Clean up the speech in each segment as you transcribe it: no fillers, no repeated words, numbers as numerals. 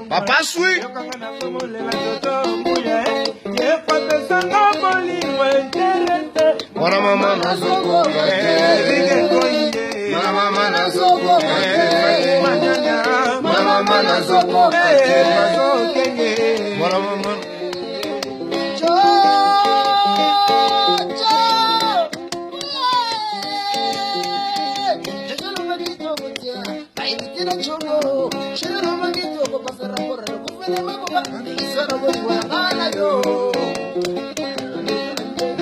Papa Sui. Mwana mama nazoko kate. Mwana mama nazoko kate. Mwana mama nazoko kate. Mwana mama.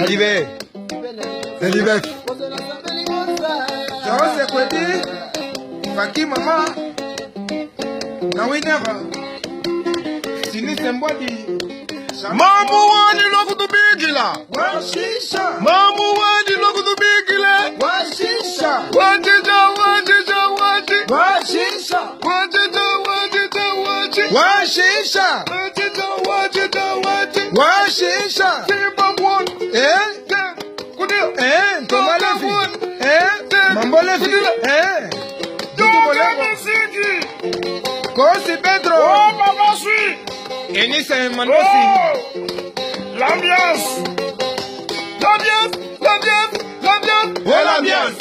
Alibé. Jose Kwedi, Faki Mama, na winner. Sini Sembodi. Mamu wani loku tu bigila. Washisha. Mamu wani loku tu bigila. Washisha. Wajija. Washisha. Washisha. Washisha. Kosi Pedro. Oh, Papa Sui. Enise Manosi. L'ambiance. Belle ambiance.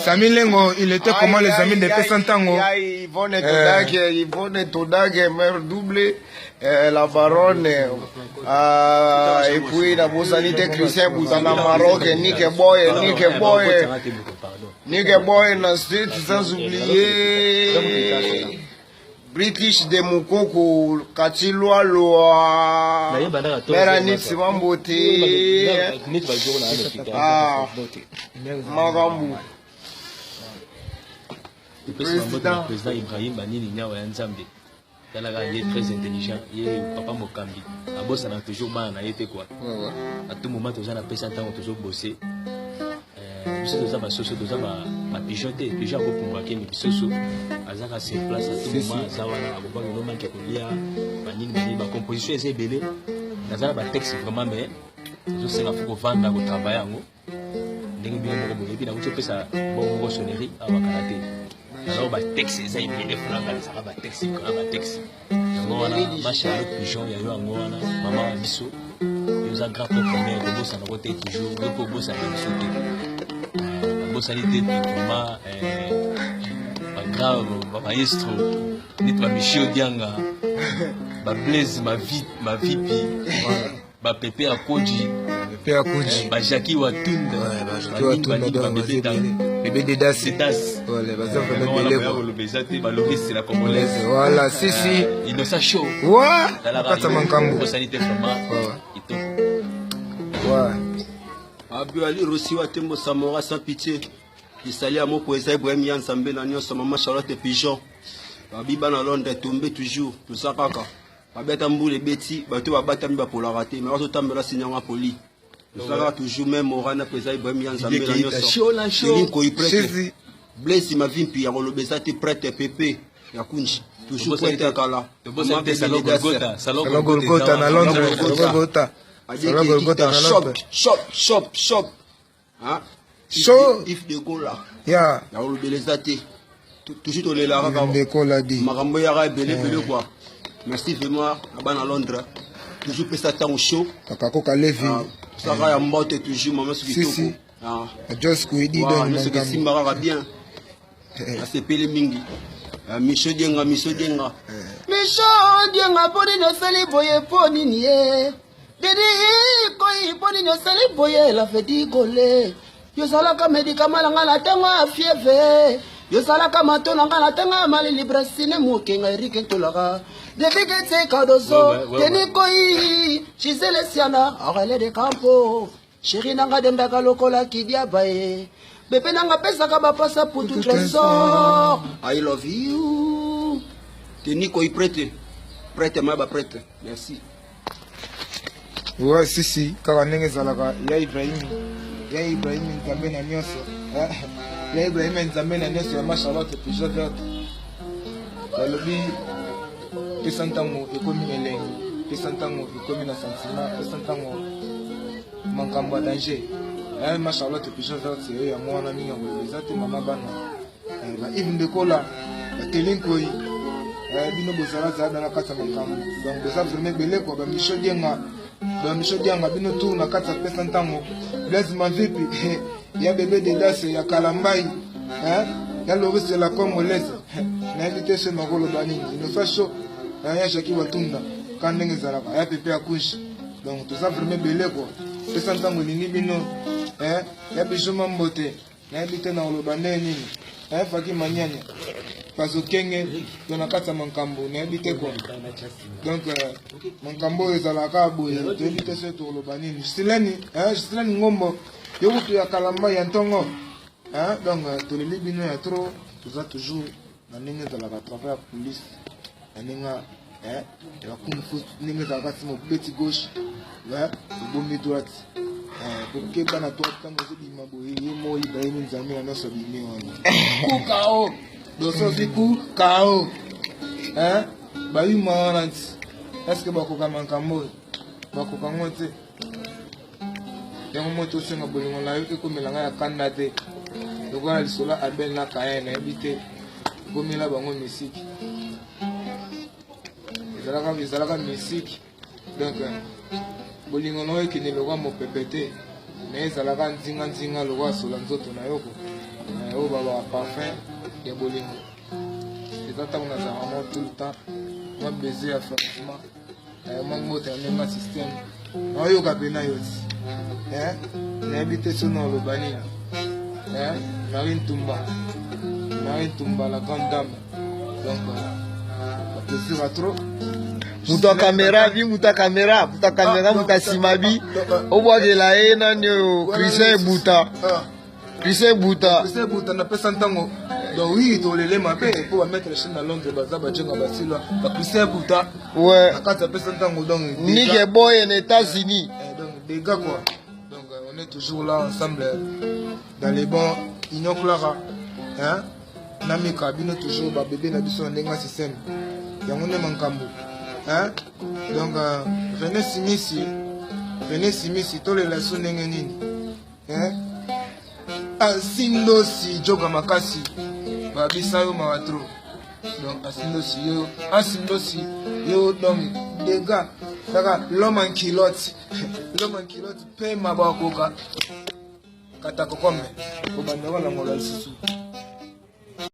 Sami Lengo, il était comment les amis de Pessantango? Yvonne Todage, mère doublée, la baronne, et puis la bosanité Christian Boutana Maroc, Nick Boy, la street, sans oublier British de Mukoko, Katilwa Loa, Meranit Simambote, Marambu. Le président Ibrahim Banini Nyawa Nzambe. Il est très intelligent. Il est papa Mokambi. A bosse a toujours mal. À tout moment, tu as un temps toujours bossé. Nous sommes ma socio, nous sommes ma pigeonté. Déjà, beaucoup pour marquer mes socio. Azaka se place à tout moment. Zawana, à beaucoup de moments qui a Banini, ma composition est belle. Nazara, ma texte vraiment, mais je sais qu'il faut vendre au travail. Ndenge bien mo boyebi na ko pesa bongo sonnerie awakalate. Alors ba texte ça il est franga ça ba texte ngona machin le pigeon ya yo ngona mama biso yo toza grand peuple mais kobosana ko te toujours yo mpo obosana biso te babosani te vraiment bagrave bamaestro neti bamichi odianga bablaise mavipi bapepe akoji bajaki watunda bébé de Das balobi c'est la congolaise voilà sisi Innocent Show kata mankambo bosani te vraiment Abuali Rossi wa Tembo Samora sans pitié. Il s'allie à mon poète Ibrahim Yann Sambé Nanion Maman Charlotte Pigeon. Babiba na Londres tombé toujours tout ça kaka. Babeta mboule beti bato babata mi ba pour la rater mais bato tambela signanga poli. Tout ça toujours même Morana poète Ibrahim Yann Sambé Nanion la show ko iprete. Blesse ma vie puis ya kolobesa te prête pépé ya kunchi. Toujours prête kala. Salon Golgotha na Londres Shop. Hein? If de Gola. Ya. Ya olobelezate. Toujours on est là. De Gola dit. Marambo ya belé quoi. Merci vraiment à Londres. Toujours pesa temps chaud. Kakako Kalevi. Ça va ya mbote toujours maman ce qui toko. Ah. Just Kuidi donc non c'est que Simba bien. C'est pelé mingi. Micho dienga. Micho dienga poni no sali boye poni nie. Dedi koi poni no sali boye la fedi kole. Yo sala ka médicament nga na tanga fièvre. Yo sala ka matona nga na tanga mali libre sine mokenga erike tolaka. Depuis que c'est kadozo, teni koi, Gisele Siana, Arele de Campo. Chéri nanga dendaka lokola kidia bae. Bébé nanga pesa ka bapasa pour tout trésor. I love you. Teni koi prête. Prête ma ba prête. Merci. Ouais, si, kaka ndenge ezalaka ya Ibrahim nzambe na nyonso. Ya Ibrahim nzambe na nyonso ya Charlotte Pigeon verte. Balobi pesa ntango ekomi elengi, pesa ntango ekomi na sentiment, pesa ntango mankambo ya danger. Ma Charlotte Pigeon verte oyo ya mwana mingi eza te mama bana. Ba Yves Ndekola, batelinkoi, bino bozala na kati ya mankambo. Donc boza vraiment belé kwa ba Micho Dianga bino tour na kati ya pesa ntango. Blaise Mavipi, ya bébé de Das ya Kalambai, ya Loris de la Congolaise. Na invité chez Magolo Banini, Innocent Show, ya Jackie Watunda, quand ndenge zalaka, ya Pepe Akushi. Donc tout ça vraiment belé quoi. Pesa ntango lingi bino, ya Bijou Mambote, na invité na Olobane nini. Faki Manyanya, Paso Kenge, na kati ya mankambo, na invité quoi. Donc mankambo ezalaka boye, to invité chez Olobane. Sileni ngombo, yo mutu ya Kalamba ya ntongo. Donc to leli bino ya trop, tout ça toujours na ndenge ezalaka travail ya police. Na ndenge la kunfu ndenge ezalaka simo beti gauche, bombi droite. Pour que bana toi tango zebima boye mo Ibrahim nzambe na noso bimi wana. Kukao. Doso ziku kao. Bayi maranti. Est-ce que bakoka mankambo? Bakoka ngote. Yango moto senga bolingo na yo ekomelanga ya kanda te. Lokola lisola abel na kaya na ebite. Komela bango musique. Ezalaka musique. Donc bolingo no ekene lokwa mopepete na ezalaka nzinga lokwa sola nzoto na yoko oyo baba parfum ya bolingo eza ntango nazalaka mwa tout le temps mwa baiser ya franchement mwa mbote ya ndenge système naoyoka mpe na yo ti nayebi te so na oloba nini Marie Ntumba la grande dame donc baplaisir à trop muta kamera vi muta kamera muta simabi obwagela ye nani Christian Buta na pesa ntango donc oui tolele mabe pour mettre la chaîne à Londres baza bajenga basila ba Christian Buta ouais akata pesa ntango donc nige boy en États-Unis donc des gars quoi donc on est toujours là ensemble dans les bons Union Clara namika bino toujours ba bébé na biso ndenga système yango ne mankambo. Donc venez simisi tous les leçons nini asindosi joka makasi babisa yo mawatro donc asindosi yo donc des gars l'homme en culotte Loma kilote pe mabakoka. Kata kokome. Kubandwa na ngola isusu.